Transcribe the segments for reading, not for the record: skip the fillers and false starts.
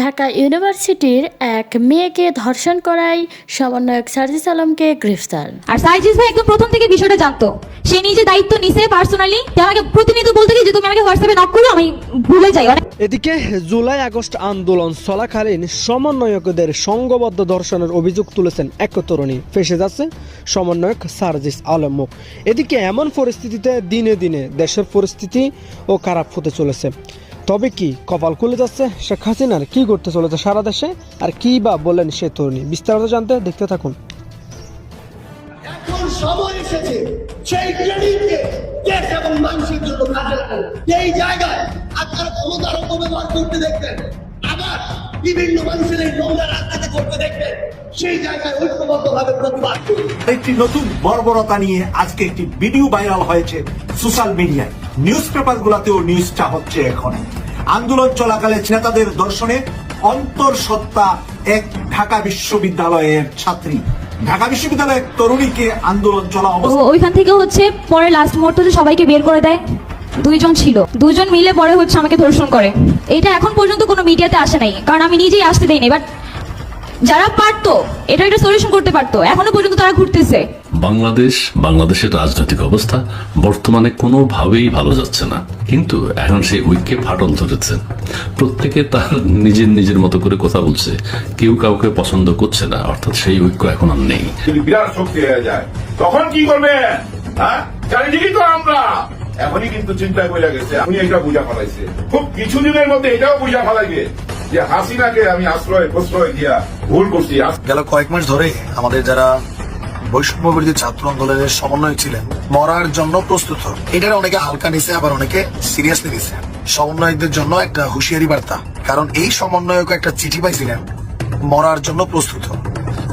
ঢাকা ইউনিভার্সিটির এক মেয়েকে ধর্ষণ করায় সমন্বয়ক সার্জিস আলমকে গ্রেফতার। আর সার্জিস ভাই একদম প্রথম থেকে বিষয়টা জানতো, সে নিজে দায়িত্ব নিছে পার্সোনালি। আমাকে প্রতিনিয়ত বলতে যে তুমি আমাকে হোয়াটসঅ্যাপে নক করো, আমি ভুলে যাই। এদিকে জুলাই আগস্ট আন্দোলন চলাকালীন সমন্বয়কদের সংঘবদ্ধ ধর্ষণের অভিযোগ তুলেছেন এক তরুণী। ফেসে যাচ্ছে সমন্বয়ক সার্জিস আলম। এদিকে এমন পরিস্থিতিতে দিনে দিনে দেশের পরিস্থিতি ও খারাপ হতে চলেছে। তবে কি কপাল খুলে যাচ্ছে শেখ হাসিনার? কি করতে চলেছে সারা দেশে, আর কি বা বলেন সে তরুণী? বিস্তারিত জানতে দেখতে থাকুন। এখন সময় এসেছে সেই ট্রেনিংকে দেশ এবং মানুষের জন্য কাজে লাগানো। এই জায়গায় আপনারা ক্ষমতার অপব্যবহার করতে দেখবেন, আবার বিভিন্ন মানুষের এই নোংরা রাজনীতি করতে দেখবেন, সেই জায়গায় ঐক্যবদ্ধভাবে প্রতিবাদ করুন। একটি নতুন বর্বরতা নিয়ে আজকে একটি ভিডিও ভাইরাল হয়েছে সোশ্যাল মিডিয়ায়। নিউজ পেপার গুলাতেও নিউজটা হচ্ছে। এখন আন্দোলন চলাকালে নেতাদের দর্শনে অন্তঃসত্ত্বা এক ঢাকা বিশ্ববিদ্যালয়ের ছাত্রী, ঢাকা বিশ্ববিদ্যালয়ের তরুণীকে আন্দোলন চলা অবস্থা ওইখান থেকে হচ্ছে পরে লাস্ট মুহূর্তে সবাইকে বের করে দেয়। দুইজন ছিল, দুজন মিলে পরে হচ্ছে আমাকে ধর্ষণ করে। এটা এখন পর্যন্ত কোনো মিডিয়াতে আসে নাই, কারণ আমি নিজেই আসতে দেইনি। বাট যারা পারতো এটা একটা সলিউশন করতে পারতো, এখনো পর্যন্ত তারা ঘুরতেছে। বাংলাদেশের রাজনৈতিক অবস্থা বর্তমানে কোনোভাবেই ভালো যাচ্ছে না, কিন্তু এখন সেই ঐক্যে ফাটল ধরেছে। প্রত্যেকে তার নিজের মতো করে কথা বলছে, কেউ কাউকে পছন্দ করছে না, অর্থাৎ সেই ঐক্য এখন আর নেই। যদি বিরাট শক্তি হয়ে যায় তখন কি করবে? হ্যাঁ, চারিদিকে তো আমরা এখনই কিন্তু চিন্তায় বলে গেছে। আমি এটা বুঝা ফেলাইছে, খুব কিছুদিনের মধ্যে এটাও বুঝা ফেলাইবে যে হাসিনাকে আমি প্রশ্রয় দিয়া ভুল করছি। গেল কয়েক মাস ধরে আমাদের যারা বৈষম্য বিরোধী ছাত্র আন্দোলনের সমন্বয় ছিলেন মরার জন্য প্রস্তুত হন। এটার অনেকে হালকা নিছে, আবার অনেকে সিরিয়াসলি নিছে। সমন্বয়কদের জন্য একটা হুঁশিয়ারি বার্তা, কারণ এই সমন্বয়ক একটা চিঠি পাইছিলেন মরার জন্য প্রস্তুত হন।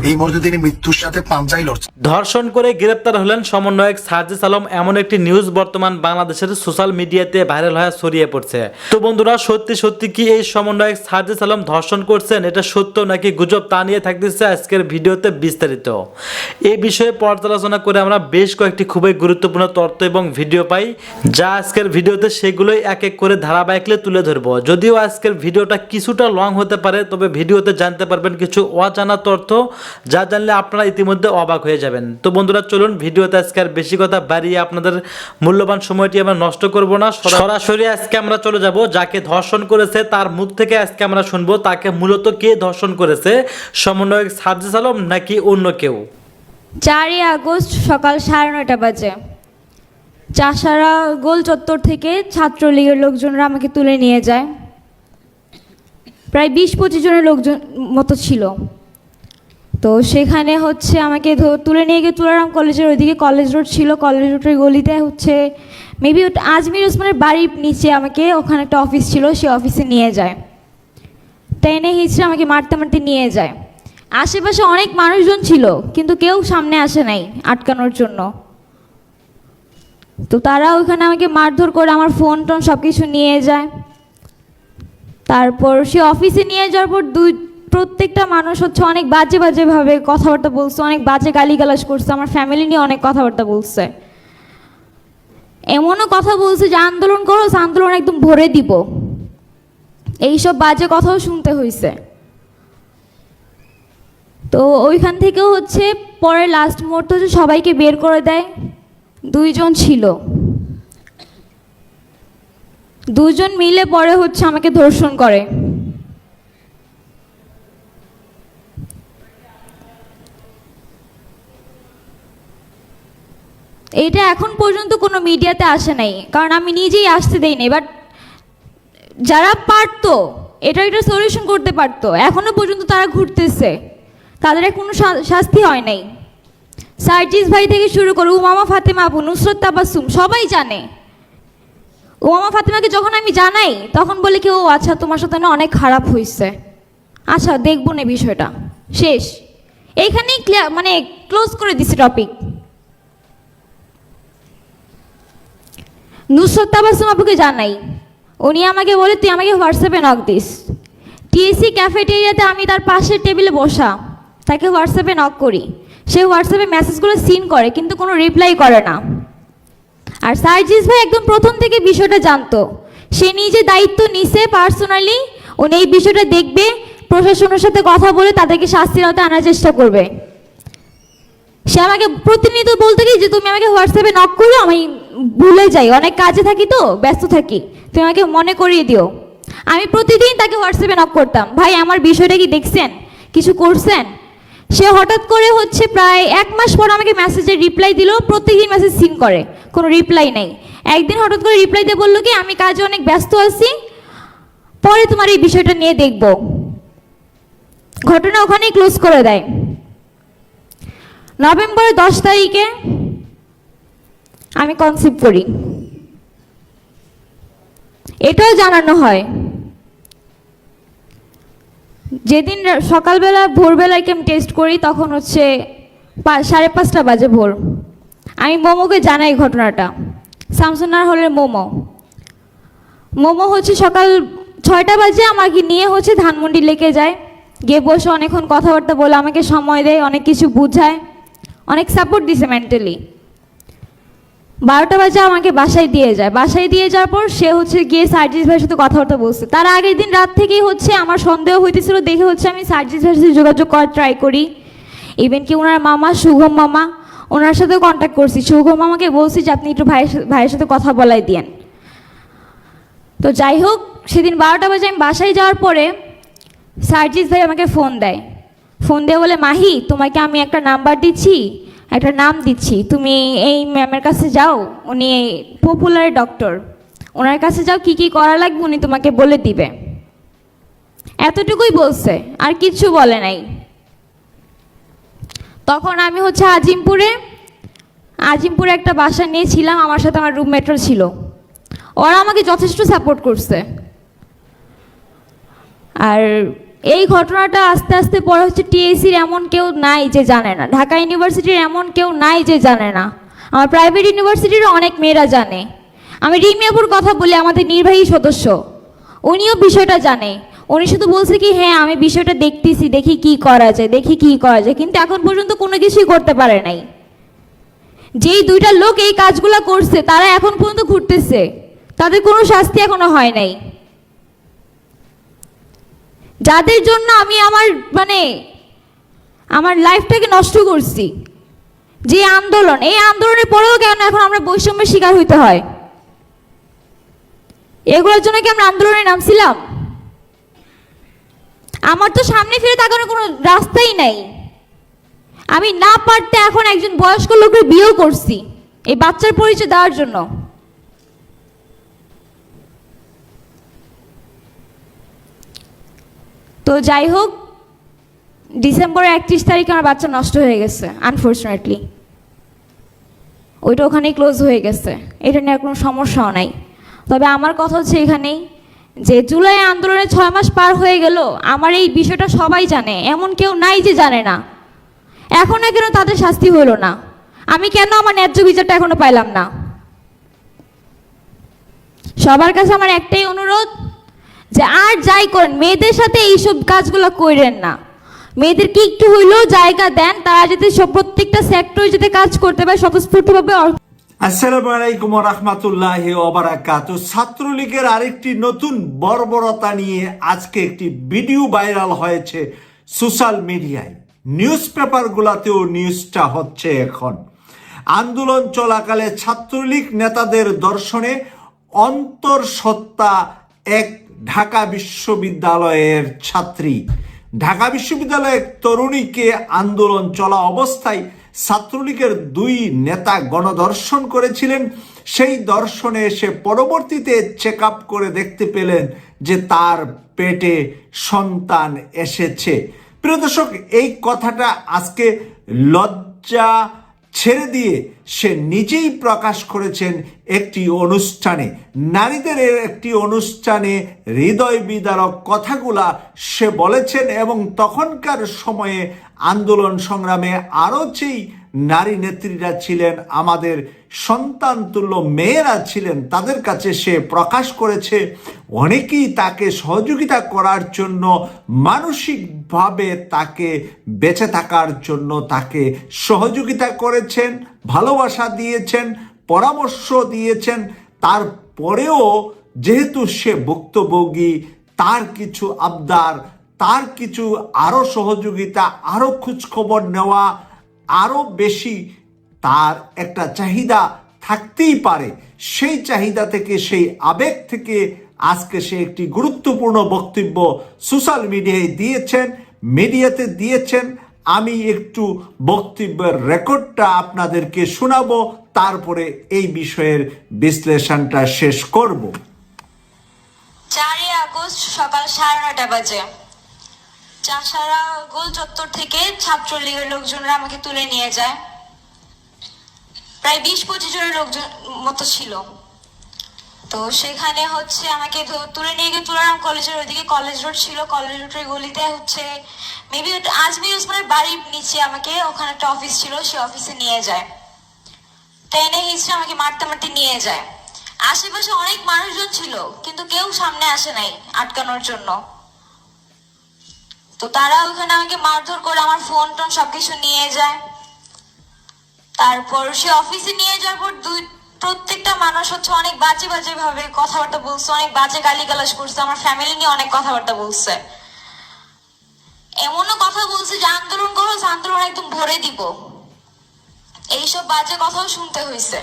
এই মুহূর্তে তিনি মৃত্যুর সাথে পাঞ্জাই লড়ছেন। ধর্ষণ করে গ্রেপ্তার হলেন সমন্বয়ক সার্জিস আলম, এমন একটি নিউজ বর্তমান বাংলাদেশের সোশ্যাল মিডিয়াতে ভাইরাল হয়ে ছড়িয়ে পড়ছে। তো বন্ধুরা, সত্যি কি এই সমন্বয়ক সার্জিস আলম ধর্ষণ করছেন? এটা সত্য নাকি গুজব, তা নিয়ে থাকতেছে আজকের ভিডিওতে বিস্তারিত। এই বিষয়ে পর্যালোচনা করে আমরা বেশ কয়েকটি খুবই গুরুত্বপূর্ণ তথ্য এবং ভিডিও পাই, যা আজকের ভিডিওতে সেগুলোই এক এক করে ধারাবাহিকলে তুলে ধরবো। যদিও আজকের ভিডিওটা কিছুটা লং হতে পারে, তবে ভিডিওতে জানতে পারবেন কিছু অজানা তথ্য, যা জানলে আপনারা ইতিমধ্যে অবাক হয়ে যাবেন। তো বন্ধুরা, চলুন ভিডিওতে আজকে আর বেশি কথা বাড়িয়ে আপনাদের মূল্যবান সময়টি আমরা নষ্ট করব না। সরাসরি আজকে আমরা চলে যাব যাকে ধর্ষণ করেছে তার মুখ থেকে। আজকে আমরা শুনবো তাকে মূলত কে ধর্ষণ করেছে, সমন্বয়ক সার্জিস আলম নাকি অন্য কেউ। 4 আগস্ট সকাল 9:30 বাজে চাষারা গোল চত্বর থেকে ছাত্রলীগের লোকজনরা আমাকে তুলে নিয়ে যায়। প্রায় 20-25 জনের লোকজন মতো ছিল। তো সেখানে হচ্ছে আমাকে তুলে নিয়ে গিয়ে তুলারাম কলেজের ওইদিকে কলেজ রোড ছিল, কলেজ রোডের গলিতে হচ্ছে মেবি আজমির ওসমানের বাড়ির নিচে আমাকে, ওখানে একটা অফিস ছিল, সেই অফিসে নিয়ে যায়। টেনে হিচড়ে আমাকে মারতে নিয়ে যায়। আশেপাশে অনেক মানুষজন ছিল, কিন্তু কেউ সামনে আসে নাই আটকানোর জন্য। তো তারা ওইখানে আমাকে মারধর করে আমার ফোন টোন সব কিছু নিয়ে যায়। তারপর সে অফিসে নিয়ে যাওয়ার পর প্রত্যেকটা মানুষ হচ্ছে অনেক বাজেভাবে কথাবার্তা বলছে, অনেক বাজে গালিগালাজ করছে, আমার ফ্যামিলি নিয়ে অনেক কথাবার্তা বলছে। এমনও কথা বলছে যে আন্দোলন করো, আন্দোলন একদম ভরে দিব, এইসব বাজে কথাও শুনতে হয়েছে। তো ওইখান থেকেও হচ্ছে পরে লাস্ট মুহূর্তে হচ্ছে সবাইকে বের করে দেয়। দুইজন ছিল, দুজন মিলে পরে হচ্ছে আমাকে ধর্ষণ করে। এটা এখন পর্যন্ত কোনো মিডিয়াতে আসে নাই, কারণ আমি নিজেই আসতে দেইনি। বাট যারা পারতো এটা একটা সলিউশন করতে পারতো, এখনো পর্যন্ত তারা ঘুরতেছে, তাদের কোনো শাস্তি হয় নাই। সার্জিস ভাই থেকে শুরু করে উমামা ফাতেমা আপু, নুসরত তাবাসসুম, সবাই জানে। উমামা ফাতেমাকে যখন আমি জানাই তখন বলে কি, ও আচ্ছা তোমার সাথে না অনেক খারাপ হয়েছে, আচ্ছা দেখবো না বিষয়টা, শেষ। এইখানেই মানে ক্লোজ করে দিছে টপিক। নুসরত তাবাসসুম আপুকে জানাই, উনি আমাকে বলে তুই আমাকে হোয়াটসঅ্যাপে নক দিস। টিএসসি ক্যাফেটেরিয়াতে আমি তার পাশের টেবিলে বসা, তাকে হোয়াটসঅ্যাপে নক করি, সে হোয়াটসঅ্যাপে মেসেজগুলো সিন করে কিন্তু কোনো রিপ্লাই করে না। আর সার্জিস ভাই একদম প্রথম থেকে বিষয়টা জানতো, সে নিজে দায়িত্ব নিছে পার্সোনালি উনি এই বিষয়টা দেখবে, প্রশাসনের সাথে কথা বলে তাদেরকে শাস্তির আওতায় আনার চেষ্টা করবে। সে আমাকে প্রতিনিয়ত বলতে কি যে তুমি আমাকে হোয়াটসঅ্যাপে নক করো, আমি ভুলে যাই, অনেক কাজে থাকি তো, ব্যস্ত থাকি, তুমি আমাকে মনে করিয়ে দিও। আমি প্রতিদিন তাকে হোয়াটসঅ্যাপে নক করতাম, ভাই আমার বিষয়টা কি দেখছেন, কিছু করছেন? সে হঠাৎ করে প্রায় 1 মাস পর আমাকে মেসেজের রিপ্লাই দিল। প্রত্যেকদিন মেসেজ সিন করে, কোনো রিপ্লাই নেই। একদিন হঠাৎ করে রিপ্লাই দিয়ে বললো কি আমি কাজে অনেক ব্যস্ত আছি, পরে তোমার এই বিষয়টা নিয়ে দেখব। ঘটনা ওখানেই ক্লোজ করে দেয়। নভেম্বরের 10 তারিখে আমি কনসিভ করি, এটাও জানানো হয়। যেদিন সকালবেলা ভোরবেলায় আমি টেস্ট করি তখন 5:30 বাজে ভোর। আমি মোমোকে জানাই ঘটনাটা, শামসুন্নাহার হলের মোমো সকাল 6টা বাজে আমাকে নিয়ে ধানমন্ডি লেকে যায়, গিয়ে বসে অনেকক্ষণ কথাবার্তা বলে আমাকে সময় দেয়, অনেক কিছু বুঝায়, অনেক সাপোর্ট দিছে মেন্টালি। 12টা বাজে আমাকে বাসায় দিয়ে যায়। বাসায় দিয়ে যাওয়ার পর সে গিয়ে সার্জিস ভাইয়ের সাথে কথাবার্তা বলছে। তার আগের দিন রাত থেকেই আমার সন্দেহ হইতেছিল, দেখে আমি সার্জিস ভাইয়ের সাথে যোগাযোগ করার ট্রাই করি। ইভেন কি ওনার মামা শুভম মামা, ওনার সাথেও কন্ট্যাক্ট করছি। শুভম মামাকে বলছি যে আপনি একটু ভাইয়ের সাথে কথা বলাই দিয়েন। তো যাই হোক, সেদিন 12টা বাজে আমি বাসায় যাওয়ার পরে সার্জিস ভাই আমাকে ফোন দেয়। ফোন দিয়ে বলে, মাহি তোমাকে আমি একটা নাম্বার দিচ্ছি, একটা নাম দিচ্ছি, তুমি এই ম্যামের কাছে যাও, উনি পপুলার ডক্টর, ওনার কাছে যাও, কি কি করা লাগবে উনি তোমাকে বলে দিবে। এতটুকুই বলছে, আর কিচ্ছু বলে নাই। তখন আমি আজিমপুরে একটা বাসা নিয়েছিলাম, আমার সাথে আমার রুমমেটও ছিল। ওরা আমাকে যথেষ্ট সাপোর্ট করছে। আর এই ঘটনাটা আস্তে আস্তে পরে টিএসসির এমন কেউ নাই যে জানে না, ঢাকা ইউনিভার্সিটির এমন কেউ নাই যে জানে না, আমার প্রাইভেট ইউনিভার্সিটিরও অনেক মেয়েরা জানে। আমি রিমিয়াপুর কথা বলি, আমাদের নির্বাহী সদস্য, উনিও বিষয়টা জানে। উনি শুধু বলছে কি হ্যাঁ আমি বিষয়টা দেখতেছি, দেখি কি করা যায়, কিন্তু এখন পর্যন্ত কোনো কিছুই করতে পারে নাই। যেই 2টা লোক এই কাজগুলো করছে তারা এখন পর্যন্ত ঘুরতেছে, তাদের কোনো শাস্তি এখনো হয় নাই। যাদের জন্য আমি আমার লাইফটাকে নষ্ট করছি, যে আন্দোলন, এই আন্দোলনের পরেও কেন এখন আমরা বৈষম্যের শিকার হইতে হয়? এগুলোর জন্য কি আমরা আন্দোলনে নামছিলাম? আমার তো সামনে ফিরে তাকানোর কোনো রাস্তাই নাই। আমি না পারতে এখন একজন বয়স্ক লোকের বিয়েও করছি এই বাচ্চার পরিচয় দেওয়ার জন্য। তো যাই হোক, ডিসেম্বরের 31 তারিখে আমার বাচ্চা নষ্ট হয়ে গেছে আনফর্চুনেটলি। ওইটা ওখানেই ক্লোজ হয়ে গেছে, এটা নিয়ে কোনো সমস্যাও নাই। তবে আমার কথা এখানেই যে জুলাই আন্দোলনে 6 মাস পার হয়ে গেল, আমার এই বিষয়টা সবাই জানে, এমন কেউ নাই যে জানে না। এখনো কেন তাদের শাস্তি হলো না? আমি কেন আমার ন্যায্য বিচারটা এখনো পাইলাম না? সবার কাছে আমার একটাই অনুরোধ যে আর যাই করেন মেয়েদের সাথে এইসব কাজগুলো করেন না। মেয়েদেরকে একটু হইলেও জায়গা দেন, তারা যাতে প্রত্যেকটা সেক্টরে যাতে কাজ করতে পারে স্বতঃস্ফূর্তভাবে। আসসালামু আলাইকুম ওয়া রাহমাতুল্লাহি ওয়া বারাকাতুহু। ছাত্রলীগের আরেকটি নতুন বর্বরতা নিয়ে আজকে একটি ভিডিও ভাইরাল হয়েছে সোশ্যাল মিডিয়ায়। নিউজ পেপারগুলোতেও নিউজটা হচ্ছে এখন। আন্দোলন চলাকালে ছাত্রলীগ নেতাদের দর্শনে অন্তঃসত্ত্বা এক ঢাকা বিশ্ববিদ্যালয়ের ছাত্রী। ঢাকা বিশ্ববিদ্যালয়ের তরুণীকে আন্দোলন চলা অবস্থায় ছাত্রলীগের 2 নেতা গণধর্ষণ করেছিলেন। সেই দর্শনে এসে পরবর্তীতে চেক আপ করে দেখতে পেলেন যে তার পেটে সন্তান এসেছে। প্রিয় দর্শক, এই কথাটা আজকে লজ্জা ছেড়ে দিয়ে সে নিজেই প্রকাশ করেছেন একটি অনুষ্ঠানে, নারীদের একটি অনুষ্ঠানে হৃদয় বিদারক কথাগুলা সে বলেছেন। এবং তখনকার সময়ে আন্দোলন সংগ্রামে আরও যেই নারী নেত্রীরা ছিলেন, আমাদের সন্তান তুল্য মেয়েরা ছিলেন, তাদের কাছে সে প্রকাশ করেছে অনেকেই তাকে সহযোগিতা করার জন্য, মানসিকভাবে তাকে বেঁচে থাকার জন্য তাকে সহযোগিতা করেছেন, ভালোবাসা দিয়েছেন, পরামর্শ দিয়েছেন। তারপরেও যেহেতু সে ভুক্তভোগী, তার কিছু আবদার, তার কিছু আরো সহযোগিতা, আরো খোঁজখবর নেওয়া, আরো বেশি তার একটা চাহিদা থাকতেই পারে। সেই চাহিদা থেকে, সেই আবেগ থেকে আজকে সে একটি গুরুত্বপূর্ণ বক্তব্য সোশ্যাল মিডিয়াতে দিয়েছেন। আমি একটু বক্তব্যের রেকর্ডটা আপনাদেরকে শোনাবো, তারপরে এই বিষয়ের বিশ্লেষণটা শেষ করব। 4 আগস্ট সকাল 9:30 বাজে চাষারা গোল চত্বর থেকে ছাত্রলীগের লোকজনরা আমাকে তুলে নিয়ে যায়। প্রায় 20-25 জনের লোকজন মতো ছিল। তো সেখানে হচ্ছে আমাকে তুলে নিয়ে গিয়ে তুলারাম কলেজের ওইদিকে কলেজ রোড ছিল, কলেজ রোডের গলিতে হচ্ছে মেবি আজমি ওসমানের বাড়ির নিচে আমাকে ওখানে একটা অফিস ছিল, সেই অফিসে নিয়ে যায়। টেনে হিস্ট্রি আমাকে মারতে মারতে নিয়ে যায়। আশেপাশে অনেক মানুষজন ছিল কিন্তু কেউ সামনে আসে নাই আটকানোর জন্য। তো তারা ওখানে আমাকে মারধর করে আমার ফোন টোন সবকিছু নিয়ে যায়। তারপর সে অফিসে নিয়ে যাওয়ার পর প্রত্যেকটা মানুষ হচ্ছে অনেক বাজে বাজে ভাবে কথাবার্তা বলছে, অনেক বাজে গালিগালাজ করছে, আমার ফ্যামিলি নিয়ে অনেক কথাবার্তা বলছে। এমনও কথা বলছে যে আন্দোলন করো, আন্দোলন একদম ভরে দিব, এইসব বাজে কথাও শুনতে হয়েছে।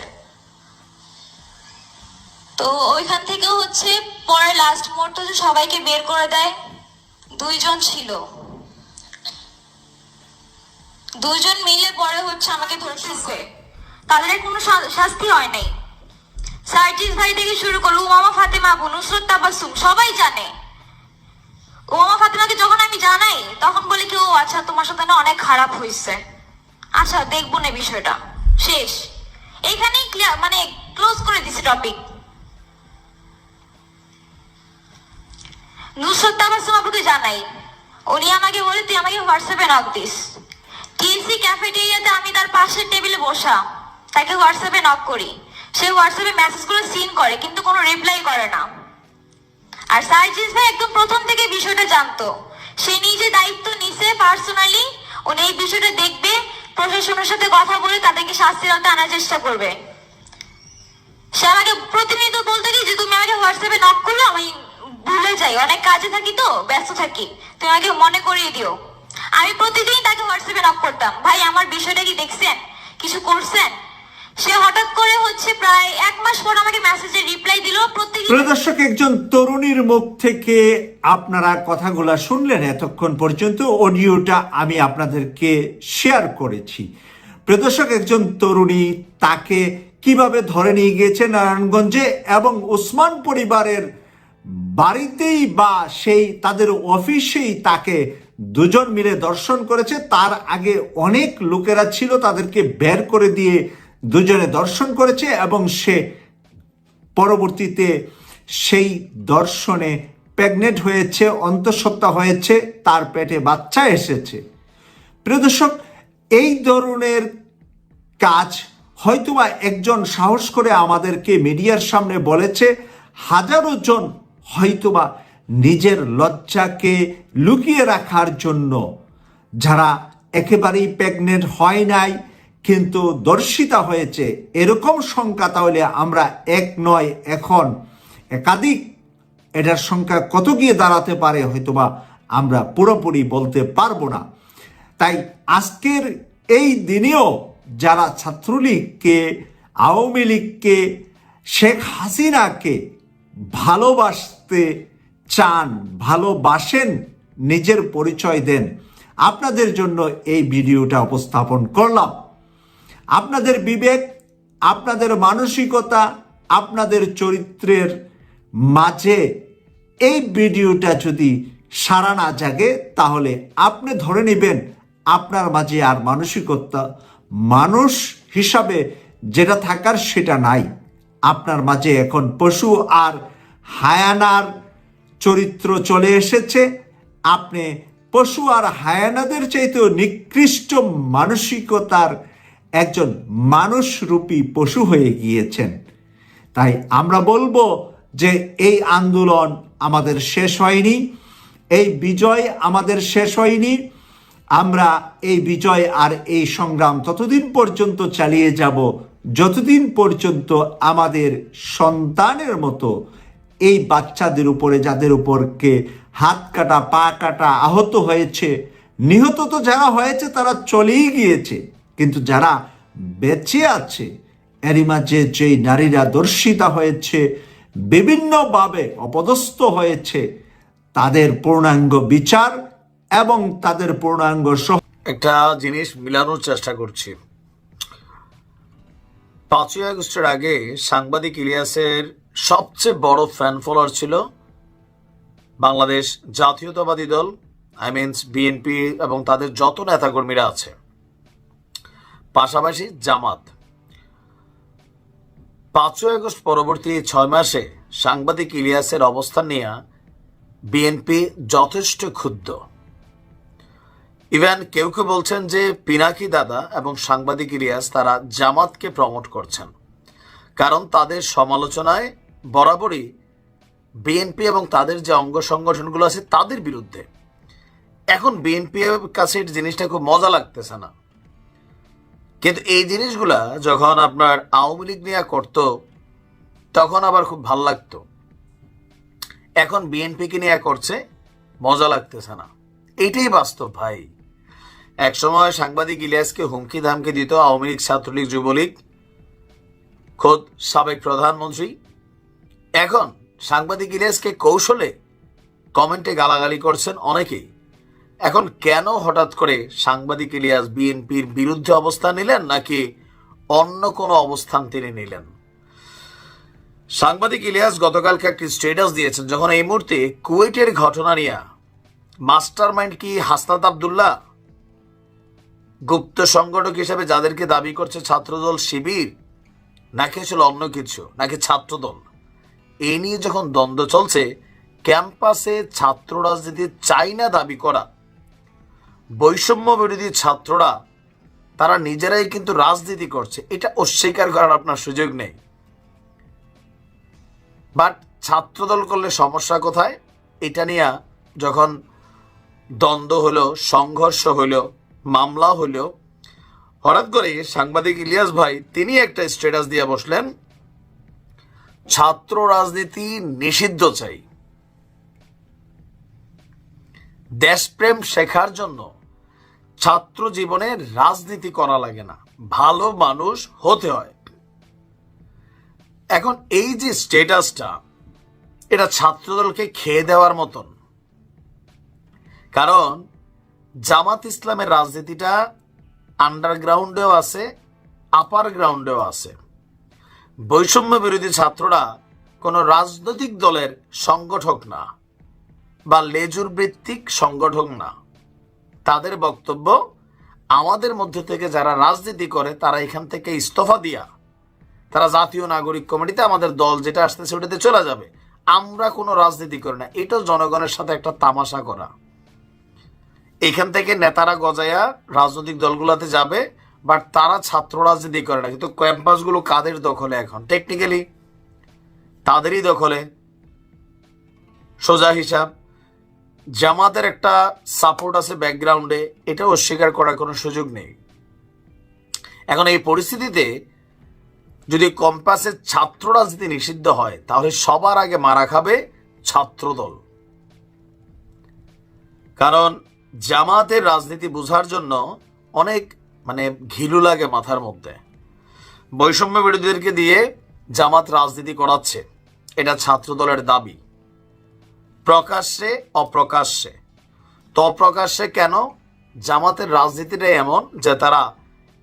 তো ওইখান থেকে হচ্ছে পরে লাস্ট মুহূর্তে সবাইকে বের করে দেয়। 2 জন ছিল, 2 জন মিলে পরে হচ্ছে আমাকে ধরতেছে। তাদের কোনো শাস্তি হয় নাই। সার্জিস ভাই থেকে শুরু করে উমামা ফাতেমা, নুসরত তাবাসসুম সবাই জানে। উমামা ফাতেমাকে যখন আমি জানাই তখন বলে কি, ও আচ্ছা তোমার সাথে না অনেক খারাপ হয়েছে, আচ্ছা দেখবো না বিষয়টা, শেষ। এইখানেই ক্লিয়ার, মানে ক্লোজ করে দিছে টপিক। নুসরত তাবাসসুম আপুকে জানাই, উনি আমাকে বলে তুই আমাকে হোয়াটসঅ্যাপে নক দিস। টিএসসি ক্যাফেটেরিয়াতে আমি তার পাশের টেবিলে বসা, তাকে হোয়াটসঅ্যাপে নক করি, সে হোয়াটসঅ্যাপে মেসেজগুলো সিন করে কিন্তু কোনো রিপ্লাই করে না। আর সার্জিস ভাই একদম প্রথম থেকে বিষয়টা জানতো, সে নিজে দায়িত্ব নিছে পার্সোনালি, উনি এই বিষয়টা দেখবে, প্রশাসনের সাথে কথা বলে তাদেরকে শাস্তির আওতায় আনার চেষ্টা করবে। সে আমাকে প্রতিনিয়ত বলতে কি যে তুমি আমাকে হোয়াটসঅ্যাপে নক করলে আমি ভুলে যাই, অনেক কাজে থাকি তো, ব্যস্ত থাকি, তুমি আমাকে মনে করিয়ে দিও। আমি প্রতিদিন তাকে হোয়াটসঅ্যাপে নক করতাম, ভাই আমার বিষয়টা কি দেখছেন, কিছু করছেন? সে হঠাৎ করে হচ্ছে প্রায় 1 মাস পর আমাকে মেসেজে রিপ্লাই দিল। প্রিয় দর্শক, একজন তরুণীর মুখ থেকে আপনারা কথাগুলা শুনলেন। এতক্ষণ পর্যন্ত অডিওটা আমি আপনাদেরকে শেয়ার করেছি। প্রিয় দর্শক, একজন তরুণী, তাকে কিভাবে ধরে নিয়ে গিয়েছে নারায়ণগঞ্জে এবং ওসমান পরিবারের বাড়িতেই বা সেই তাদের অফিসেই তাকে 2 জন মিলে দর্শন করেছে। তার আগে অনেক লোকেরা ছিল, তাদেরকে বের করে দিয়ে 2 জনে দর্শন করেছে এবং সে পরবর্তীতে সেই দর্শনে প্রেগনেন্ট হয়েছে, অন্তঃসত্ত্বা হয়েছে, তার পেটে বাচ্চা এসেছে। প্রিয় দর্শক, এই ধরনের কাজ হয়তোবা একজন সাহস করে আমাদেরকে মিডিয়ার সামনে বলেছে, হাজারো জন হয়তোবা নিজের লজ্জাকে লুকিয়ে রাখার জন্য, যারা একেবারেই প্রেগনেন্ট হয় নাই কিন্তু দর্শিতা হয়েছে, এরকম সংখ্যা তাহলে আমরা 1 নয়, এখন একাধিক, এটার সংখ্যা কত গিয়ে দাঁড়াতে পারে হয়তোবা আমরা পুরোপুরি বলতে পারবো না। তাই আজকের এই দিনেও যারা ছাত্রলীগকে, আওয়ামী লীগকে, শেখ হাসিনাকে ভালোবাসতে চান, ভালোবাসেন, নিজের পরিচয় দেন, আপনাদের জন্য এই ভিডিওটা উপস্থাপন করলাম। আপনাদের বিবেক, আপনাদের মানসিকতা, আপনাদের চরিত্রের মাঝে এই ভিডিওটা যদি সাড়া না জাগে, তাহলে আপনি ধরে নেবেন আপনার মাঝে আর মানসিকতা, মানুষ হিসাবে যেটা থাকার সেটা নাই। আপনার মাঝে এখন পশু আর হায়ানার চরিত্র চলে এসেছে। আপনি পশু আর হায়ানাদের চাইতেও নিকৃষ্ট মানসিকতার একজন মানুষরূপী পশু হয়ে গিয়েছেন। তাই আমরা বলবো যে এই আন্দোলন আমাদের শেষ হয়নি, এই বিজয় আমাদের শেষ হয়নি। আমরা এই বিজয় আর এই সংগ্রাম ততদিন পর্যন্ত চালিয়ে যাব যতদিন পর্যন্ত আমাদের সন্তানের মতো এই বাচ্চাদের উপরে, যাদের উপরকে হাত কাটা, পা কাটা, আহত হয়েছে, নিহত তো যারা হয়েছে তারা চলেই গিয়েছে, কিন্তু যারা বেঁচে আছে এরই মাঝে যেই নারীরা ধর্ষিতা হয়েছে, বিভিন্নভাবে অপদস্থ হয়েছে, তাদের পূর্ণাঙ্গ বিচার এবং তাদের পূর্ণাঙ্গ একটা জিনিস মিলানোর চেষ্টা করছি। 5ই আগস্টের আগে সাংবাদিক ইলিয়াসের সবচেয়ে বড় ফ্যান ফলোয়ার ছিল বাংলাদেশ জাতীয়তাবাদী দল, বিএনপি এবং তাদের যত নেতাকর্মীরা আছে, পাশাপাশি জামাত। 5ই আগস্ট পরবর্তী 6 মাসে সাংবাদিক ইলিয়াসের অবস্থান নিয়ে বিএনপি যথেষ্ট ক্ষুব্ধ। ইভেন কেউ কেউ বলছেন যে পিনাকি দাদা এবং সাংবাদিক ইলিয়াস তারা জামাতকে প্রমোট করছেন, কারণ তাদের সমালোচনায় বরাবরই বিএনপি এবং তাদের যে অঙ্গ সংগঠনগুলো আছে তাদের বিরুদ্ধে। এখন বিএনপির কাছে এই জিনিসটা খুব মজা লাগতেছে না, কিন্তু এই জিনিসগুলা যখন আপনার আওয়ামী লীগ নিয়ে করতো তখন আবার খুব ভাল লাগতো। এখন বিএনপিকে নিয়ে করছে, মজা লাগতেছে না। এইটাই বাস্তব ভাই। একসময় সাংবাদিক ইলিয়াসকে হুমকি ধামকি দিত আওয়ামী লীগ, ছাত্রলীগ, যুবলীগ, খোদ সাবেক প্রধানমন্ত্রী। এখন সাংবাদিক ইলিয়াসকে কৌশলে কমেন্টে গালাগালি করছেন অনেকেই। এখন কেন হঠাৎ করে সাংবাদিক ইলিয়াস বিএনপির বিরুদ্ধে অবস্থান নিলেন, নাকি অন্য কোনো অবস্থান তিনি নিলেন? সাংবাদিক ইলিয়াস গতকালকে একটি স্ট্যাটাস দিয়েছেন, যখন এই মুহূর্তে কুয়েটের ঘটনা নিয়ে মাস্টারমাইন্ড কি হাসনাত আব্দুল্লাহ, গুপ্ত সংগঠক হিসেবে যাদেরকে দাবি করছে ছাত্রদল শিবির, নাকি আসলে অন্য কিছু, নাকি ছাত্রদল, এই নিয়ে যখন দ্বন্দ্ব চলছে, ক্যাম্পাসে ছাত্র রাজনীতি চাই না দাবি করা বৈষম্য বিরোধী ছাত্ররা তারা নিজেরাই কিন্তু রাজনীতি করছে, এটা অস্বীকার করার আপনার সুযোগ নেই। বাট ছাত্রদল করলে সমস্যা কোথায়, এটা নিয়ে যখন দ্বন্দ্ব হলো, সংঘর্ষ হলো, মামলা হলো, হঠাৎ করে সাংবাদিক ইলিয়াস ভাই তিনি একটা স্ট্যাটাস দিয়ে বসলেন, ছাত্র রাজনীতি নিষিদ্ধ চাই। দেশপ্রেম শেখার জন্য ছাত্র জীবনে রাজনীতি করা লাগে না, ভালো মানুষ হতে হয়। এখন এই যে স্ট্যাটাসটা, এটা ছাত্রদলকে খেয়ে দেওয়ার মতন, কারণ জামাত ইসলামের রাজনীতিটা আন্ডারগ্রাউন্ডেও আছে, আপার গ্রাউন্ডেও আছে। বৈষম্য বিরোধী ছাত্ররা কোনো রাজনৈতিক দলের সংগঠক না বা লেজুর ভিত্তিক সংগঠক না। তাদের বক্তব্য, আমাদের মধ্যে থেকে যারা রাজনীতি করে তারা এখান থেকে ইস্তফা দিয়া তারা জাতীয় নাগরিক কমিটিতে আমাদের দল যেটা আসতেছে ওটাতে চলে যাবে, আমরা কোনো রাজনীতি করি না। এটা জনগণের সাথে একটা তামাশা করা। এখান থেকে নেতারা গজায়া রাজনৈতিক দলগুলোতে যাবে, বাট তারা ছাত্র রাজনীতি করে না। কিন্তু ক্যাম্পাসগুলো কাদের দখলে? এখন টেকনিক্যালি তাদেরই দখলে। সোজা হিসাব, জামাতের একটা সাপোর্ট আছে ব্যাকগ্রাউন্ডে, এটা অস্বীকার করার কোনো সুযোগ নেই। এখন এই পরিস্থিতিতে যদি ক্যাম্পাসে ছাত্র রাজনীতি নিষিদ্ধ হয়, তাহলে সবার আগে মারা খাবে ছাত্রদল। কারণ জামাতের রাজনীতি বোঝার জন্য অনেক ঘিলু লাগে মাথার মধ্যে। বৈষম্য বিরোধীদেরকে দিয়ে জামাত রাজনীতি করাচ্ছে, এটা ছাত্রদলের দাবি, প্রকাশ্যে অপ্রকাশ্যে। তো অপ্রকাশ্যে কেন? জামাতের রাজনীতিটা এমন যে তারা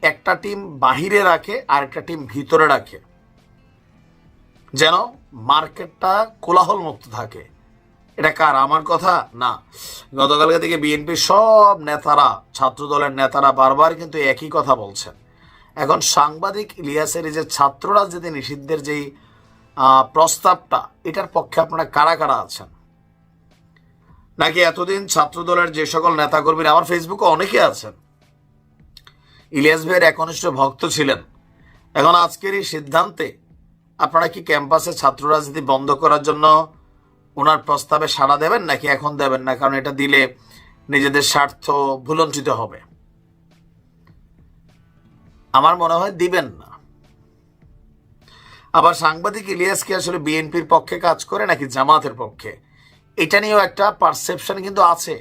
একটা টিম বাহিরে রাখে আর একটা টিম ভিতরে রাখে, যেন মার্কেটটা কোলাহল মুক্ত থাকে। এটা কার? আমার কথা না। গতকালকে থেকে বিএনপির সব নেতারা, ছাত্রদলের নেতারা বারবার কিন্তু একই কথা বলছেন। এখন সাংবাদিক ইলিয়াসের এই যে ছাত্র রাজনীতি নিষিদ্ধের যেই প্রস্তাবটা, এটার পক্ষে আপনারা কারা কারা আছেন? নাকি এতদিন ছাত্রদলের যে সকল নেতাকর্মীরা, আমার ফেসবুকে অনেকে আছেন, ইলিয়াস ভাইয়ের একনিষ্ঠ ভক্ত ছিলেন, এখন আজকের এই সিদ্ধান্তে আপনারা কি ক্যাম্পাসে ছাত্র রাজনীতি বন্ধ করার জন্য ওনার প্রস্তাবে সাড়া দেবেন, নাকি এখন দেবেন না? কারণ এটা দিলে নিজেদের স্বার্থ ভুলঞ্চিত হবে। আমার মনে হয় দিবেন না। আবার সাংবাদিক ইলিয়াস কি আসলে বিএনপির পক্ষে কাজ করে নাকি জামাতের পক্ষে, এটা নিয়েও একটা পারসেপশন কিন্তু আছে।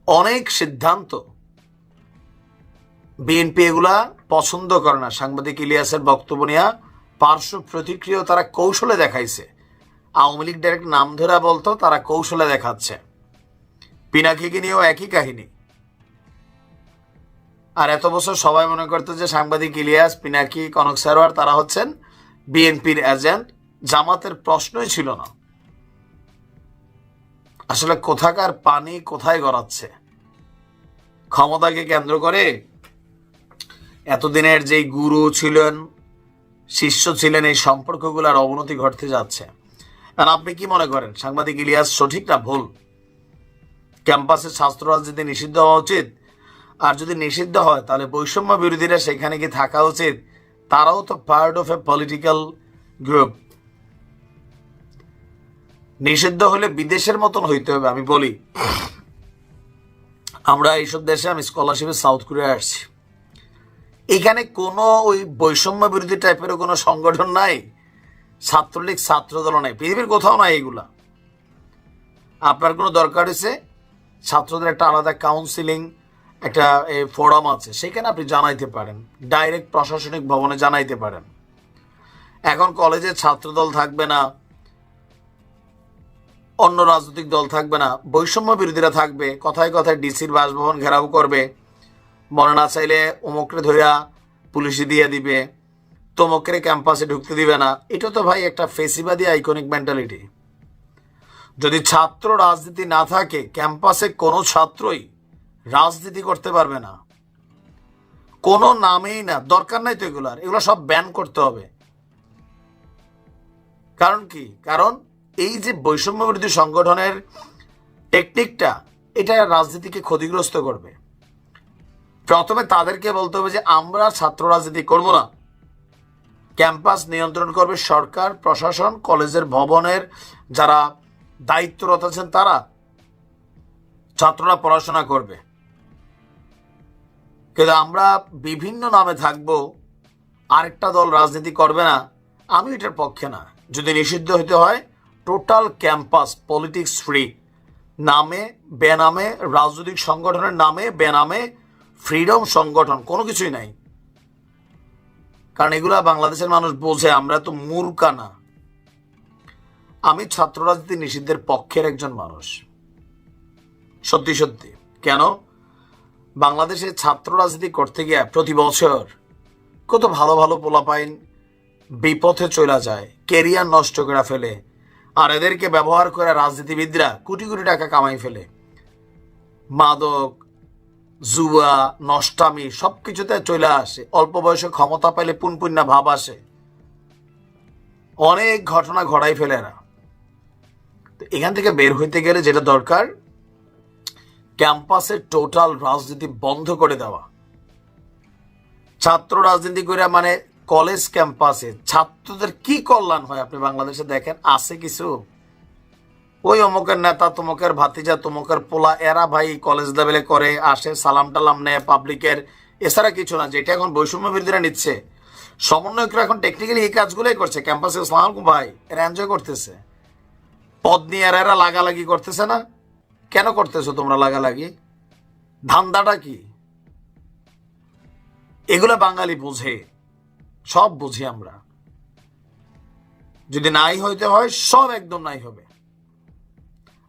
অনেক সিদ্ধান্ত বিএনপি এগুলা পছন্দ করে না। সাংবাদিক ইলিয়াসের বক্তব্য নিয়ে পার্শ্ব প্রতিক্রিয়া তারা কৌশলে দেখাইছে। আওয়ামী লীগ ডাইরেক্ট নাম ধরা বলতো, তারা কৌশলে দেখাচ্ছে। পিনাকিকে নিয়েও একই কাহিনী। আর এত বছর সবাই মনে করতো যে সাংবাদিক ইলিয়াস, পিনাকি, কনক সারোয়ার তারা হচ্ছেন বিএনপির এজেন্ট, জামাতের প্রশ্নই ছিল না। আসলে কোথাকার পানি কোথায় গড়াচ্ছে। ক্ষমতাকে কেন্দ্র করে এতদিনের যেই গুরু ছিলেন, শিষ্য ছিলেন, এই সম্পর্কগুলোর অবনতি ঘটতে যাচ্ছে। আর আপনি কি মনে করেন সাংবাদিক ইলিয়াস সঠিক না ভুল? ক্যাম্পাসে ছাত্র রাজনীতি নিষিদ্ধ হওয়া উচিত? আর যদি নিষিদ্ধ হয় তাহলে বৈষম্য বিরোধীরা সেখানে কি থাকা উচিত? তারাও তো part of a political group. নিষিদ্ধ হলে বিদেশের মতন হইতে হবে। আমি বলি, আমরা এইসব দেশে, আমি স্কলারশিপে সাউথ কোরিয়া আসছি, এখানে কোনো ওই বৈষম্য বিরোধী টাইপের কোনো সংগঠন নাই, ছাত্রলীগ ছাত্রদল নাই, পৃথিবীর কোথাও নাই এগুলা। আপনার কোনো দরকার হয়েছে ছাত্রদের একটা আলাদা কাউন্সিলিং একটা ফোরাম আছে, সেখানে আপনি জানাইতে পারেন, ডাইরেক্ট প্রশাসনিক ভবনে জানাইতে পারেন। এখন কলেজে ছাত্রদল থাকবে না, অন্য রাজনৈতিক দল থাকবে না, বৈষম্য বিরোধীরা থাকবে, কথায় কথায় ডিসির বাসভবন ঘেরাও করবে, মনে না চাইলে অমুকরে ধরিয়া পুলিশে দিয়ে দিবে, তমুকরে ক্যাম্পাসে ঢুকতে দিবে না। এটা তো ভাই একটা ফেসিবাদী আইকনিক মেন্টালিটি। যদি ছাত্র রাজনীতি না থাকে, ক্যাম্পাসে কোনো ছাত্রই রাজনীতি করতে পারবে না, কোনো নামেই না, দরকার নাই তো এগুলার, এগুলো সব ব্যান করতে হবে। কারণ কি? কারণ এই যে বৈষম্য বিরোধী সংগঠনের টেকনিকটা, এটা রাজনীতিকে ক্ষতিগ্রস্ত করবে। প্রথমে তাদেরকে বলতে হবে যে আমরা ছাত্র রাজনীতি করব না, ক্যাম্পাস নিয়ন্ত্রণ করবে সরকার, প্রশাসন, কলেজের ভবনের যারা দায়িত্বরত আছেন তারা, ছাত্ররা পড়াশোনা করবে। কিন্তু আমরা বিভিন্ন নামে থাকবো, আরেকটা দল রাজনীতি করবে না, আমি এটার পক্ষে না। যদি নিষিদ্ধ হতে হয়, টোটাল ক্যাম্পাস পলিটিক্স ফ্রি, নামে বেনামে, রাজনৈতিক সংগঠনের নামে বেনামে, ফ্রিডম সংগঠন কোনো কিছুই নাই। কারণ এগুলা বাংলাদেশের মানুষ বোঝে, আমরা তো মূর্খা না। আমি ছাত্র রাজনীতি নিষিদ্ধের পক্ষের একজন মানুষ, সত্যি সত্যি। কেন? বাংলাদেশে ছাত্র রাজনীতি করতে গিয়ে প্রতি বছর কত ভালো ভালো পোলাপাইন বিপথে চলে যায়, কেরিয়ার নষ্ট করে ফেলে, আর এদেরকে ব্যবহার করে রাজনীতিবিদরা কোটি কোটি টাকা কামাই ফেলে। মাদক, জুয়া, নষ্টামি সবকিছুতে চলে আসে, অল্প বয়সে ক্ষমতা পাইলে পুনপুন্না ভাব আসে, অনেক ঘটনা ঘটাই ফেলে এরা। তো এখান থেকে বের হইতে গেলে যেটা দরকার, ক্যাম্পাসের টোটাল রাজনীতি বন্ধ করে দেওয়া। ছাত্র রাজনীতি করে মানে কলেজ ক্যাম্পাসে ছাত্রদের কি কল্যাণ হয় আপনি বাংলাদেশে দেখেন? আছে কিছু? ওই অমুকের নেতা, তমুকের ভাতিজা, তমুকের পোলা, এরা ভাই কলেজ লেভেলে করে, আসে, সালাম টালাম নেয় পাবলিকের, এছাড়া কিছু না। যেটা এখন বৈষম্য বিরোধীরা নিচ্ছে, সমন্বয়করা এখন টেকনিক্যালি এই কাজগুলোই করছে ক্যাম্পাসে। আসসালামু আলাইকুম ভাই, এরা এনজয় করতেছে, পদ নিয়ে এরা লাগালাগি করতেছে না। কেন করতেছো তোমরা লাগালাগি? ধান্দাটা কি? এগুলা বাঙালি বোঝে, সব বুঝি আমরা। যদি নাই হইতে হয়, সব একদম নাই হবে,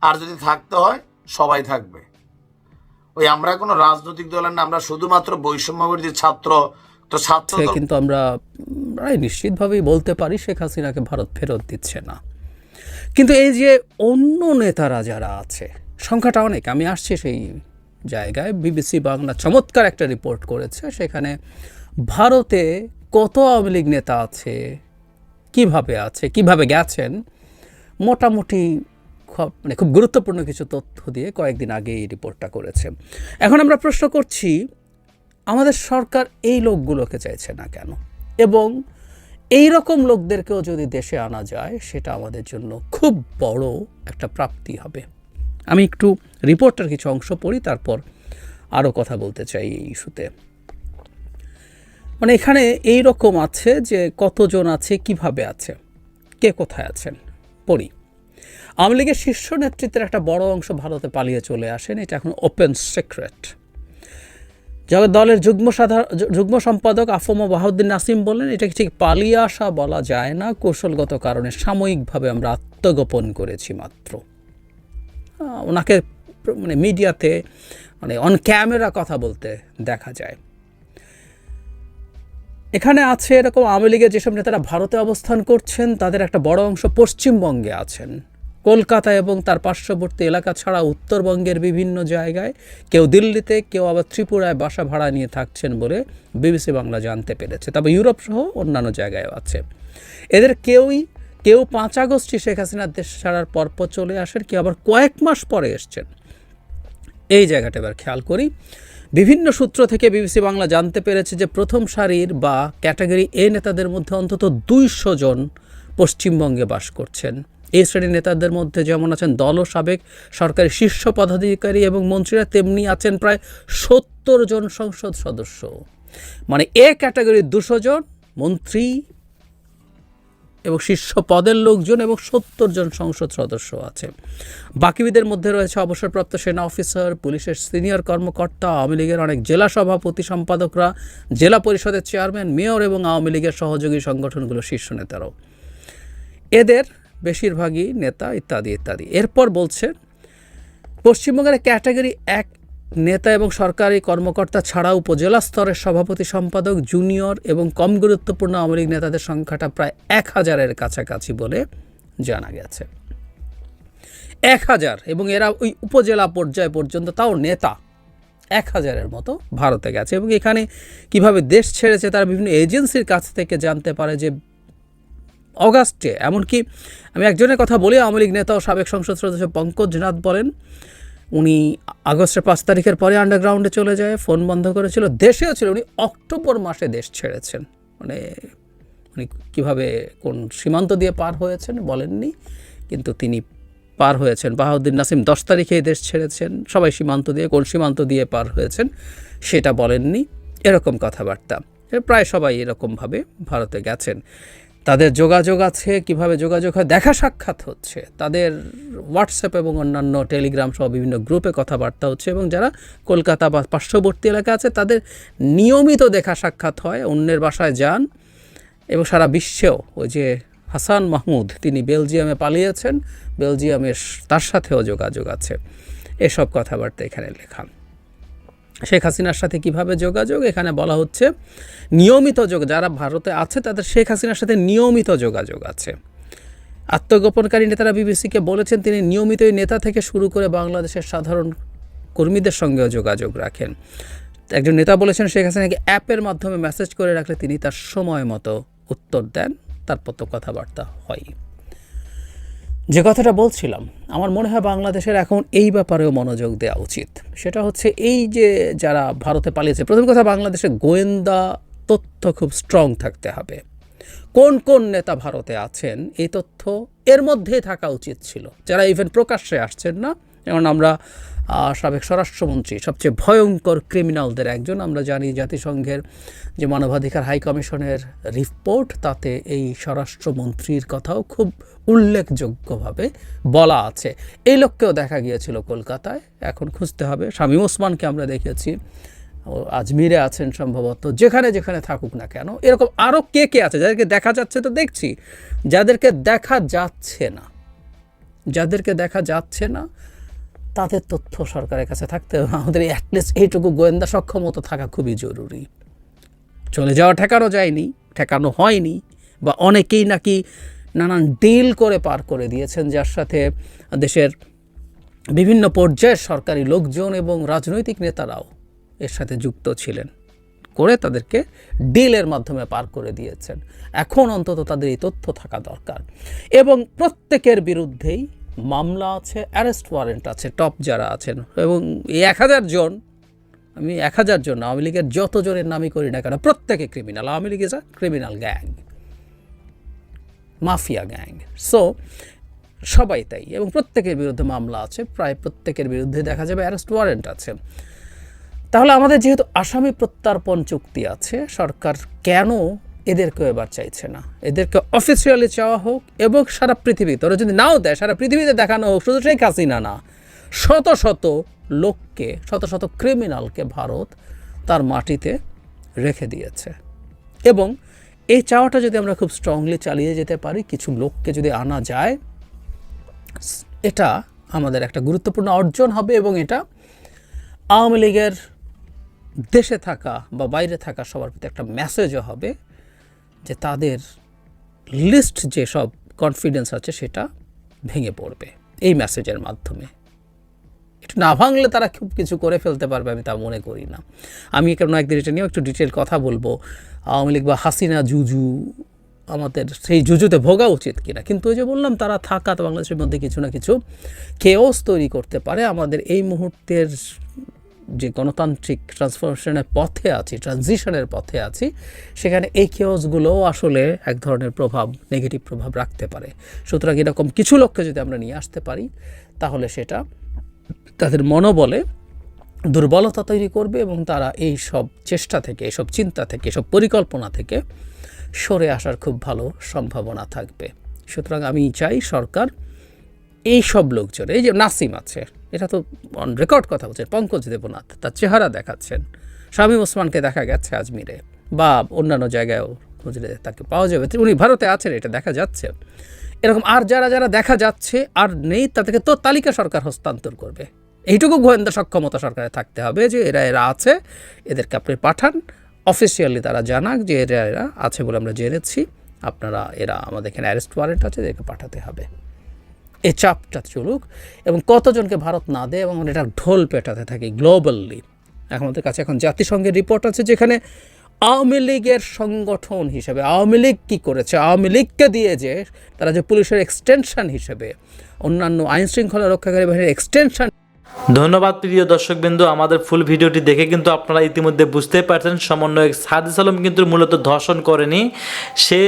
আর যদি থাকতে হয় সবাই থাকবে। ওই আমরা কোনো রাজনৈতিক দলের না, আমরা শুধুমাত্র বৈষম্য বিরোধী ছাত্র। তো ছাত্র কিন্তু আমরা প্রায় নিশ্চিতভাবেই বলতে পারি শেখ হাসিনাকে ভারত ফেরত দিচ্ছে না। কিন্তু এই যে অন্য নেতারা যারা আছে, সংখ্যাটা অনেক। আমি আসছি সেই জায়গায়, বিবিসি বাংলা চমৎকার একটা রিপোর্ট করেছে, সেখানে ভারতে কত আওয়ামী লীগ নেতা আছে, কিভাবে গেছেন, মোটামুটি খুব গুরুত্বপূর্ণ কিছু তথ্য দিয়ে কয়েকদিন আগে এই রিপোর্টটা করেছে। এখন আমরা প্রশ্ন করছি, আমাদের সরকার এই লোকগুলোকে চাইছে না কেন? এবং এই রকম লোকদেরকেও যদি দেশে আনা যায়, সেটা আমাদের জন্য খুব বড় একটা প্রাপ্তি হবে। আমি একটু রিপোর্টের কিছু অংশ পড়ি, তারপর আরও কথা বলতে চাই এই ইস্যুতে। মানে এখানে এই রকম আছে যে কতজন আছে, কিভাবে আছে, কে কোথায় আছেন। পড়ি, আওয়ামী লীগের শীর্ষ নেতৃত্বের একটা বড় অংশ ভারতে পালিয়ে চলে আসেন, এটা এখন ওপেন সিক্রেট। দলের যুগ্ম সম্পাদক আফম বাহাউদ্দিন নাসিম বলেন, এটাকে ঠিক পালিয়ে আসা বলা যায় না, কৌশলগত কারণে সাময়িকভাবে আমরা আত্মগোপন করেছি মাত্র। ওনাকে মানে মিডিয়াতে মানে অন ক্যামেরা কথা বলতে দেখা যায়। এখানে আছে এরকম আওয়ামী লীগের যেসব নেতারা ভারতে অবস্থান করছেন তাদের একটা বড় অংশ পশ্চিমবঙ্গে আছেন, কলকাতা এবং তার পার্শ্ববর্তী এলাকা ছাড়া উত্তরবঙ্গের বিভিন্ন জায়গায়, কেউ দিল্লিতে, কেউ আবার ত্রিপুরায় বাসা ভাড়া নিয়ে থাকছেন বলে বিবিসি বাংলা জানতে পেরেছে। তবে ইউরোপ সহ অন্যান্য জায়গায়ও আছে। এদের কেউ 5 আগস্টই শেখ হাসিনার দেশ ছাড়ার পরপর চলে আসেন, কেউ আবার কয়েক মাস পরে এসছেন। এই জায়গাটা এবার খেয়াল করি। বিভিন্ন সূত্র থেকে বিবিসি বাংলা জানতে পেরেছে যে প্রথম সারির বা ক্যাটাগরি এ নেতাদের মধ্যে অন্তত 200 জন পশ্চিমবঙ্গে বাস করছেন। এই শ্রেণীর নেতাদের মধ্যে যেমন আছেন দল ও সাবেক সরকারি শীর্ষ পদাধিকারী এবং মন্ত্রীরা, তেমনি আছেন প্রায় 70 জন সংসদ সদস্য। মানে এ ক্যাটাগরির 200 জন মন্ত্রী এবং শীর্ষ পদের লোকজন এবং 70 জন সংসদ সদস্য আছে। বাকিদের মধ্যে রয়েছে অবসরপ্রাপ্ত সেনা অফিসার, পুলিশের সিনিয়র কর্মকর্তা, আওয়ামী লীগের অনেক জেলা সভাপতি সম্পাদকরা, জেলা পরিষদের চেয়ারম্যান, মেয়র এবং আওয়ামী লীগের সহযোগী সংগঠনগুলোর শীর্ষ নেতারাও। এদের বেশিরভাগই নেতা ইত্যাদি ইত্যাদি। এরপর বলছে পশ্চিমবঙ্গের ক্যাটাগরি 1 নেতা এবং সরকারি কর্মকর্তা ছাড়া উপজেলা স্তরের সভাপতি সম্পাদক, জুনিয়র এবং কম গুরুত্বপূর্ণ আওয়ামী লীগ নেতাদের সংখ্যাটা প্রায় 1000-এর কাছাকাছি বলে জানা গেছে। 1000, এবং এরা ওই উপজেলা পর্যায় পর্যন্ত, তাও নেতা 1000-এর মতো ভারতে গেছে। এবং এখানে কিভাবে দেশ ছেড়েছে তারা বিভিন্ন এজেন্সির কাছ থেকে জানতে পারে যে অগাস্টে, এমনকি আমি একজনের কথা বলি, আওয়ামী লীগ নেতা ও সাবেক সংসদ সদস্য পঙ্কজ নাথ বলেন উনি আগস্টের 5 তারিখের পরে আন্ডারগ্রাউন্ডে চলে যায়, ফোন বন্ধ করেছিল, দেশেও ছিল। উনি অক্টোবর মাসে দেশ ছেড়েছেন। মানে উনি কীভাবে কোন সীমান্ত দিয়ে পার হয়েছেন বলেননি, কিন্তু তিনি পার হয়েছেন। বাহাউদ্দিন নাসিম 10 তারিখে দেশ ছেড়েছেন, সবাই সীমান্ত দিয়ে, কোন সীমান্ত দিয়ে পার হয়েছেন সেটা বলেননি। এরকম কথাবার্তা, প্রায় সবাই এরকমভাবে ভারতে গেছেন। তাদের যোগাযোগ আছে, কিভাবে যোগাযোগ হয়, দেখা সাক্ষাৎ হচ্ছে, তাদের হোয়াটসঅ্যাপ এবং অন্যান্য টেলিগ্রাম সহ বিভিন্ন গ্রুপে কথাবার্তা হচ্ছে। এবং যারা কলকাতা বা পার্শ্ববর্তী এলাকা আছে তাদের নিয়মিত দেখা সাক্ষাৎ হয়, অন্যের বাসায় যান। এবং সারা বিশ্বেও ওই যে হাসান মাহমুদ, তিনি বেলজিয়ামে পালিয়েছেন, বেলজিয়ামের তার সাথেও যোগাযোগ আছে। এসব কথাবার্তা এখানে লেখা। শেখ হাসিনার সাথে কিভাবে যোগাযোগ, এখানে বলা হচ্ছে নিয়মিত যারা ভারতে আছে তাদের শেখ হাসিনার সাথে নিয়মিত যোগাযোগ আছে। আত্মগোপনকারী নেতারা বিবিসিকে বলেছেন তিনি নিয়মিতই নেতা থেকে শুরু করে বাংলাদেশের সাধারণ কর্মীদের সঙ্গেও যোগাযোগ রাখেন। একজন নেতা বলেছেন শেখ হাসিনাকে অ্যাপের মাধ্যমে মেসেজ করে রাখলে তিনি তার সময় মতো উত্তর দেন, তারপর তো কথাবার্তা হয়। যে কথাটা বলছিলাম, আমার মনে হয় বাংলাদেশের এখন এই ব্যাপারেও মনোযোগ দেওয়া উচিত। সেটা হচ্ছে এই যে যারা ভারতে পালিয়েছে, প্রথম কথা বাংলাদেশের গোয়েন্দা তথ্য খুব স্ট্রং থাকতে হবে। কোন কোন নেতা ভারতে আছেন এই তথ্য এর মধ্যেই থাকা উচিত ছিল, যারা ইভেন প্রকাশ্যে আসছেন না। যেমন আমরা সাবেক স্বরাষ্ট্রমন্ত্রী, সবচেয়ে ভয়ঙ্কর ক্রিমিনালদের একজন, আমরা জানি জাতিসংঘের যে মানবাধিকার হাই কমিশনের রিপোর্ট, তাতে এই স্বরাষ্ট্রমন্ত্রীর কথাও খুব উল্লেখযোগ্যভাবে বলা আছে। এই লোককেও দেখা গিয়েছিল কলকাতায়, এখন খুঁজতে হবে। শামীম ওসমানকে আমরা দেখেছি, আজমিরে আছেন সম্ভবত, যেখানে যেখানে থাকুক না কেন। এরকম আরও কে কে আছে যাদেরকে দেখা যাচ্ছে তো দেখছি, যাদেরকে দেখা যাচ্ছে না তাদের তথ্য সরকারের কাছে থাকতে হবে। আমাদের অ্যাটলিস্ট এইটুকু গোয়েন্দা সক্ষমতা থাকা খুবই জরুরি। চলে যাওয়া ঠেকানো যায়নি, ঠেকানো হয়নি, বা অনেকেই নাকি নানান ডিল করে পার করে দিয়েছেন, যার সাথে দেশের বিভিন্ন পর্যায়ের সরকারি লোকজন এবং রাজনৈতিক নেতারাও এর সাথে যুক্ত ছিলেন, করে তাদেরকে ডিলের মাধ্যমে পার করে দিয়েছেন। এখন অন্তত তাদের এই তথ্য থাকা দরকার। এবং প্রত্যেকের বিরুদ্ধেই মামলা আছে, অ্যারেস্ট ওয়ারেন্ট আছে, টপ যারা আছেন। এবং এই 1000 জন, আমি 1000 জন না, আওয়ামী লীগের যত জনের নামই করি না কেন, প্রত্যেকে criminal. Awami League is a criminal gang, mafia gang. So সবাই তাই, এবং প্রত্যেকের বিরুদ্ধে মামলা আছে, প্রায় প্রত্যেকের বিরুদ্ধে দেখা যাবে অ্যারেস্ট ওয়ারেন্ট আছে। তাহলে আমাদের যেহেতু আসামি প্রত্যার্পণ চুক্তি আছে, সরকার কেন এদেরকে এবার চাইছে না? এদেরকে অফিসিয়ালি চাওয়া হোক এবং সারা পৃথিবীতে, ওরা যদি নাও দেয় সারা পৃথিবীতে দেখানো হোক, শুধু শেখ হাসিনা না, শত শত লোককে, শত শত ক্রিমিনালকে ভারত তার মাটিতে রেখে দিয়েছে। এবং এই চাওয়াটা যদি আমরা খুব স্ট্রংলি চালিয়ে যেতে পারি, কিছু লোককে যদি আনা যায়, এটা আমাদের একটা গুরুত্বপূর্ণ অর্জন হবে এবং এটা আওয়ামী লীগের দেশে থাকা বা বাইরে থাকা সবার প্রতি একটা মেসেজও হবে যে তাদের লিস্ট যে সব কনফিডেন্স আছে সেটা ভেঙে পড়বে এই মেসেজের মাধ্যমে। একটু না ভাঙলে তারা খুব কিছু করে ফেলতে পারবে আমি তা মনে করি না। আমি কেন একদিন এটা নিয়েও একটু ডিটেল কথা বলবো, আওয়ামী লীগ বা হাসিনা জুজু আমাদের সেই জুজুতে ভোগা উচিত কিনা। কিন্তু ওই যে বললাম, তারা থাকা তো বাংলাদেশের মধ্যে কিছু না কিছু কেওস তৈরি করতে পারে। আমাদের এই মুহূর্তের যে গণতান্ত্রিক ট্রান্সফরমেশনের পথে আছি, ট্রানজিশনের পথে আছি, সেখানে এই কেওসগুলোও আসলে এক ধরনের প্রভাব, নেগেটিভ প্রভাব রাখতে পারে। সুতরাং এরকম কিছু লোককে যদি আমরা নিয়ে আসতে পারি, তাহলে সেটা তাদের মনোবলে দুর্বলতা তৈরি করবে এবং তারা এই সব চেষ্টা থেকে, এইসব চিন্তা থেকে, এসব পরিকল্পনা থেকে সরে আসার খুব ভালো সম্ভাবনা থাকবে। সুতরাং আমি চাই সরকার এই সব লোকজন, এই যে নাসিম আছে, এটা তো অন রেকর্ড কথা বলছেন, পঙ্কজ দেবনাথ তার চেহারা দেখাচ্ছেন, শামীম ওসমানকে দেখা গেছে আজমিরে বা অন্যান্য জায়গায়ও খুঁজলে তাকে পাওয়া যাবে, উনি ভারতে আছেন, এটা দেখা যাচ্ছে। এরকম আর যারা যারা দেখা যাচ্ছে আর নেই, তাদেরকে তো তালিকা সরকার হস্তান্তর করবে। এইটুকু গোয়েন্দা সক্ষমতা সরকারের থাকতে হবে যে এরা আছে, এদেরকে আপনি পাঠান, অফিসিয়ালি তারা জানাক যে এরা আছে বলে আমরা জেনেছি, আপনারা এরা আমাদের এখানে অ্যারেস্ট ওয়ারেন্ট আছে, এদেরকে পাঠাতে হবে। এই চাপটা চলুক এবং কতজনকে ভারত না দেয় এবং এটা ঢোল পেটাতে থাকে গ্লোবালি। আমাদের কাছে এখন জাতিসংঘের রিপোর্ট আছে যেখানে আওয়ামী লীগের সংগঠন হিসেবে আওয়ামী লীগ কী করেছে, আওয়ামী লীগকে দিয়ে যে তারা যে পুলিশের এক্সটেনশন হিসেবে, অন্যান্য আইনশৃঙ্খলা রক্ষাকারী বাহিনীর এক্সটেনশন। ধন্যবাদ প্রিয় দর্শকবৃন্দু, আমাদের ফুল ভিডিওটি দেখে কিন্তু আপনারা ইতিমধ্যে বুঝতেই পারছেন সমন্বয়ক সার্জিস আলম কিন্তু মূলত ধর্ষণ করেনি। সে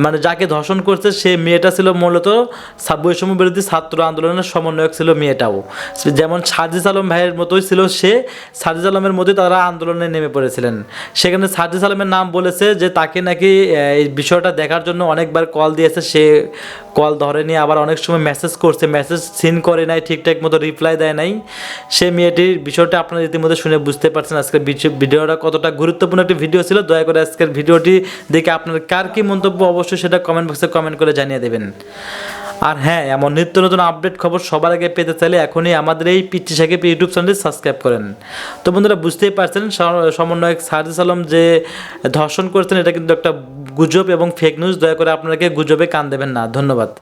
মানে যাকে ধর্ষণ করছে সে মেয়েটা ছিল মূলত বৈষম্য বিরোধী ছাত্র আন্দোলনের সমন্বয়ক ছিল মেয়েটাও। যেমন সার্জিস আলম ভাইয়ের মতোই ছিল, সে সার্জিস আলমের মতোই তারা আন্দোলনে নেমে পড়েছিলেন। সেখানে সার্জিস আলমের নাম বলেছে যে তাকে নাকি এই বিষয়টা দেখার জন্য অনেকবার কল দিয়েছে, সে কল ধরেনি, আবার অনেক সময় মেসেজ করছে, মেসেজ সিন করে নাই, ঠিকঠাক মতো রিপ্লাই দেয় নাই। সে মেয়েটির বিষয়টা আপনারা ইতিমধ্যে শুনে বুঝতে পারছেন আজকের ভিডিওটা কতটা গুরুত্বপূর্ণ একটি ভিডিও ছিল। দয়া করে আজকের ভিডিওটি দেখে আপনার কার কী মন্তব্য অবশ্যই সেটা কমেন্ট বক্সে কমেন্ট করে জানিয়ে দেবেন। আর হ্যাঁ, এমন নিত্য নতুন আপডেট খবর সবার আগে পেতে চাইলে এখনই আমাদের এই পিচ্চি সাকিব ইউটিউব চ্যানেলটি সাবস্ক্রাইব করেন। তো বন্ধুরা, বুঝতেই পারছেন সমন্বয়ক সার্জিস আলম যে ধর্ষণ করেছেন এটা কিন্তু একটা গুজব এবং ফেক নিউজ। দয়া করে আপনাকে গুজবে কান দেবেন না। ধন্যবাদ।